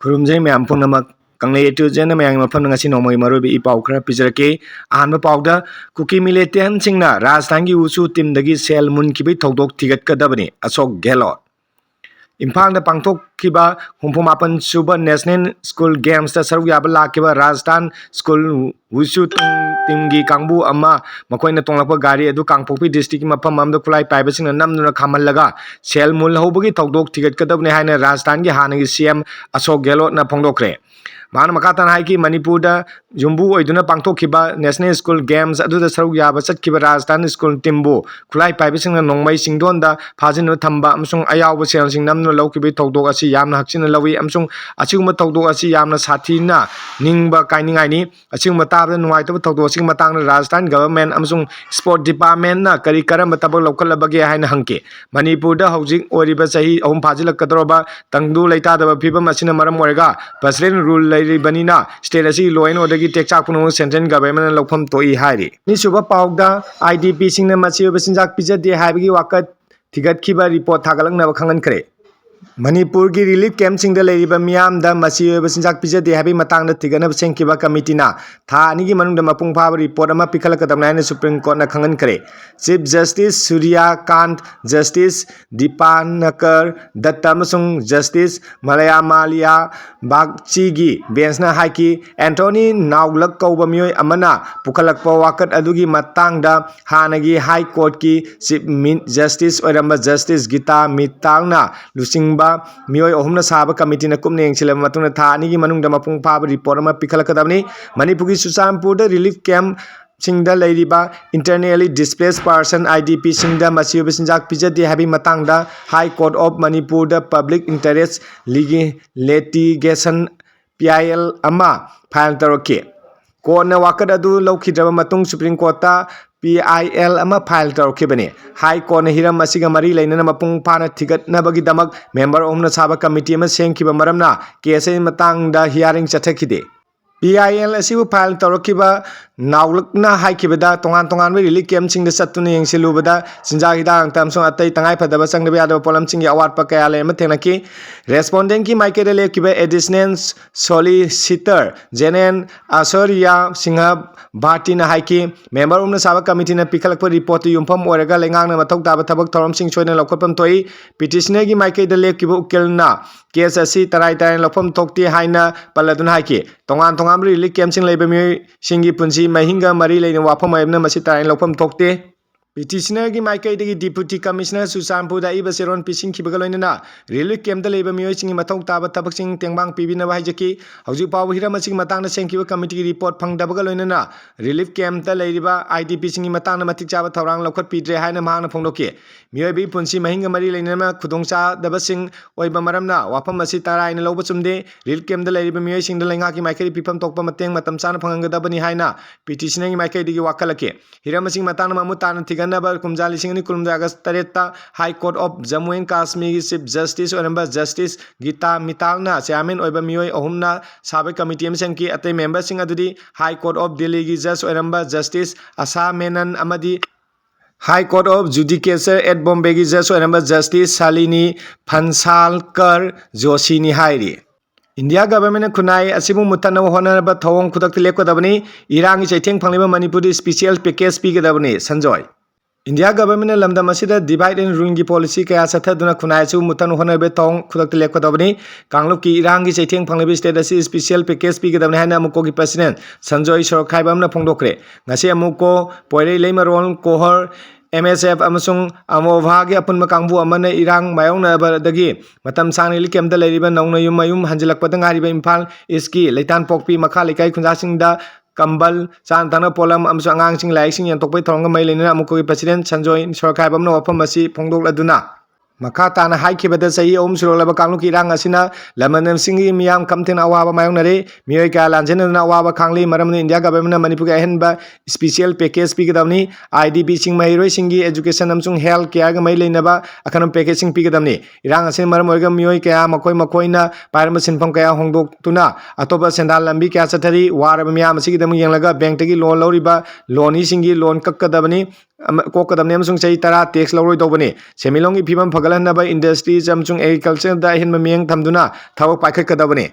खुरुमजै ma'am पुनमक Kangle टूजन ma'am मफम ngasi नोमोय मरोबी इ पाउ खरा पिजरके अहानबा पाउदा कुकी मिलेटियन सिंगना राजस्थान की उसु टीम दगी सेल मुन की थौदोक थिगत कदबनी अशोक गेहलोत इम्फाल पांथोखिबा हुंफुमापन सुब नेशनल स्कूल गेम्स सरुक याबा लाखिबा राजस्थान स्कूल वुसु टीम की कांगबू अमा मखोइना तोंगलकपा गाड़ी अदु कांगपोक्पी डिस्ट्रिक्ट की मफम अमदा खुलाई पाइबसिंग नमनुना खामलगा सेल मूल हौबगी थौदोक थिगत कदबने हाइना राजस्थान की हानगी सीएम अशोक गेहलोत ना फोंदोखरे मान मकातन हाई की मणिपुर जुम्बू ओइदुना पांथोखिबा नेशनल स्कूल गेम्स अदुदा सरुक याबा चटखिबा राजस्थान स्कूल टीमबू खुलाई पाइबसिंग नोंमै सिंगदोनदा फाजिन थंबा अमसुंग अयावबा सेलसिंग नमनु लौकिबी थौदोक असी यामना हक्सिन लवी अमसुंग असिगुम थौदोक असी यामना साथीना निंगबा काइनिंगाइनी असिगुम ताबदा नुवाइतबा थौदोक असिग मतांगना राजस्थान गवर्नमेंट अमसुंग स्पोर्ट डिपार्टमेंट ना करी करम तबक लौखलबगे हाइना हंके मणिपुर हौजिक ओरिबा सही अहुम फाजिलकदरोबा तंगदु लेतादबा फिबम असिना मरम ओरगा प्रेसिडेंट रूल लेरिबनिना स्टेट असी लॉ एंड ऑर्डर की टेक्चाक पुनो सेंट्रल गवर्नमेंट लौफम तोई हाइरी निसुबा पाउदा आईडीपी सिंगना मसी बसिंजाक पिजदे हाइबगी वाकत थिगतखिबा रिपोर्ट थागलंगना खंगनखरे मणिपुर की रिलीफ कैंप सिंगदा लेरिबा मियामदा मसी बसिंजाक पिजदे हाइबी मतांगदा थिगनब सेंखिबा कमिटीना था अनिगी मनुंगदा मपुंग फाबा रिपोर्ट अमा पिखलकदबनायना सुप्रीम कोर्ट ना खंगनखरे chief justice Suryakant justice Dipankar Datta अमसुंग जस्टिस मलयामालिया बागची बेंचना हाइकी एंटोनी नाउलक कौबा मियोय अमना पुखलकपा वाकत अदुगी मतांगदा हानगी हाई कोर्ट की चीफ जस्टिस ओरंबा जस्टिस गीता मित्तालना लुसिंगबा मियोय अहुमना साबा कमिटीना कुमने यंगसिलब मतुंगना था अनिगी मनुंगदा मपुंग फाबा रिपोर्ट अमा पिखलकदबनी मणिपुर की सुचामपुर रिलीफ कैंप सिंगदा लेरिबा इंटरनली डिस्प्लेस पर्सन आईडीपी सिंगदा मसी बसिंजाक पिजदे हाबी मतांगदा high court of Manipur public interest litigation PIL अमा फाइल तौरके कोर्टना वाकत अदु लौखिद्रबा मतुंग सुप्रीम कोर्टता पीआईएल अमा फाइल तौरखिबने हाई कोर्टना हिरम असिगा मरी लेनना मपुंग फाना थिगतनबगीदमक मेंबर ओमना साबा कमिटी अमा सेंखिबा मरमना केस मतंगदा हियरिंग चथखिदे पीआईएल असिबु फाइल तौरखिबा नाउलकना हाइखिबदा तोंगान तोंगान रिलीफ कैंप सिंगदा चत्तुना यंगसिलुबदा चिंजा हिदांग तमसुंग अतै तंगाई फदबा संगदबा यादब पोलमसिंग अवाटपा कया लेम थेंगनकी रेस्पोंडेंट की माइकेदा लेखिबा additional solicitor general Aishwarya Singh भाटीना हाइकी मेंबर उमना साबा कमिटीना पिखलकपा रिपोर्ट युमफम ओरगा लेंगांगना मथौ ताबा थबक थौरमसिंग सोयना लौखपम तोई पिटिशनर की माइकेदा लेखिबा उकिलना केस असी तराई तराई लौफम थोक्ति हाइना पल्लदुना हाइकी तोंगान तोंगान रिलीफ कैंप सिंग लेबा मियोय सिंगी पुंसी महिंगा मरी लेने वाफम आयबना मसी तराई लौफम थोक्ते पिटिशनर की माइकैदगी डिप्यूटी कमिश्नर सुचामपुर इब सेरोन पिसिंखिबगा लोइनना रिलीफ कैंप लेबा मियोयसिंग मथौ ताबा थबकसिंग तेंबांग पिबिनबा हाइजकी हौजिक पाव हिरमसिंग मतांगना सेंखिबा कमिटी की रिपोर्ट फंगदबगा लोइनना रिलीफ कैंप लेरिबा आईडीपी सिंगी मतांगना मतिक चाबा थौरांग लौखत पिद्रे हाइना मांगना फोंदोके मियोयबी पुंसी महिंगा मरी लेनेमा खुदोंचा दबसिंग ओइबा मरमना वाफम असी तराइना लौबा चुमदे रिलीफ कैंप लेरिबा मियोयसिंग लेंगा की माइकै पिफम तोकपा मतेंग मतम चाना फंगंगदबनी हाइना पिटिशनर की माइकैदगी वाखलके हिरमसिंग मतांगना ममुताना थिगनबा कुमजा लिसिंगनी कुलुमदा अगस्त तरेता high court of Jammu and Kashmir की चीफ जस्टिस और जस्टिस गीता मितालना चेयरमैन और मियोय अहुमना साबे कमिटी अम सेंकी अतै मेंबर सिंग अदुदी हाई कोर्ट ऑफ दिल्ली की जज और जस्टिस आशा मेनन अमदी high court of judicature at Bombay की जज और जस्टिस शालिनी फंसालकर जोशी हाइरी इंडिया गवर्नमेंट खुनाई असिबु मुतन होनब थोंग खुदक लेपकदबनी इरांगी चैथेंग फंगलिबा मणिपुर स्पेशल पैकेज पीगदबनी संजय इंडिया गवर्नमेंट लमदम असिदा डिवाइड एंड रूल की पॉलिसी कया सथदुना खुनाइसु मुतन होनबे थोंग खुदक लेपकदबनी कांगलुप की इरांगी चैथेंग फंगलिबा स्टेट असि स्पेशल पैकेज पीगदबनी हाइना अमुको की प्रेसिडेंट संजय सरखाइबमना फोंदोखरे ngasi amuko poirei leimaron kohor MSF अमसुंग अमोभागी अपुनम कांगबु अमने इरांग मायोंगनाबदगी मतम सांगनि लिकेमदा लेरिबा नौना युम मयुम हंजलकपदा ngaरिबा इम्फाल इसकी लेतान पोकपी मखा लेकाई खुंजासिंगदा कंबल चान ताना पोलम अमसुंग अंगांगसिंग लाइसिंग यंतोकपै थोरंगा मै लेना अमुको प्रेसिडेंट संजय सरखाइबमना वफम असि फोंदोकलदुना मखा ताना हाइखिबदा सही ओम सुरोलबा कांगलु की इरांग असिना लमनम सिंगी मियाम कमथेन अवाबा मायोंगनरे मियोय का लांजेनना अवाबा खांगली मरम इंडिया गवर्नमेंट मणिपुर के अहनबा स्पेशल पैकेज पीगदमनी आईडीपी सिंग महिरोय सिंगी एजुकेशन अमसुंग हेल्थ केयर ग मै लेनबा अखनम पैकेजिंग पीगदमनी इरांग असिन मरम ओरगा मियोय कया मखोय मखोयना पारम सिनफम कया होंदोक्तुना अतोबा सेंदाल लंबी कया चथरी वारब मियाम असिगिदम यंगलगा बैंक तगी लोन लौरिबा लोनी सिंगी लोन कक्कदबनी कोकदमने अमसुंग चही 10 टैक्स लौरोइदौबनी सेमिलोंगी फिबम फगलहनबा इंडस्ट्रीज अमसुंग एग्रीकल्चर दा हिनम मियंग थमदुना थबक पाइखटकदबनी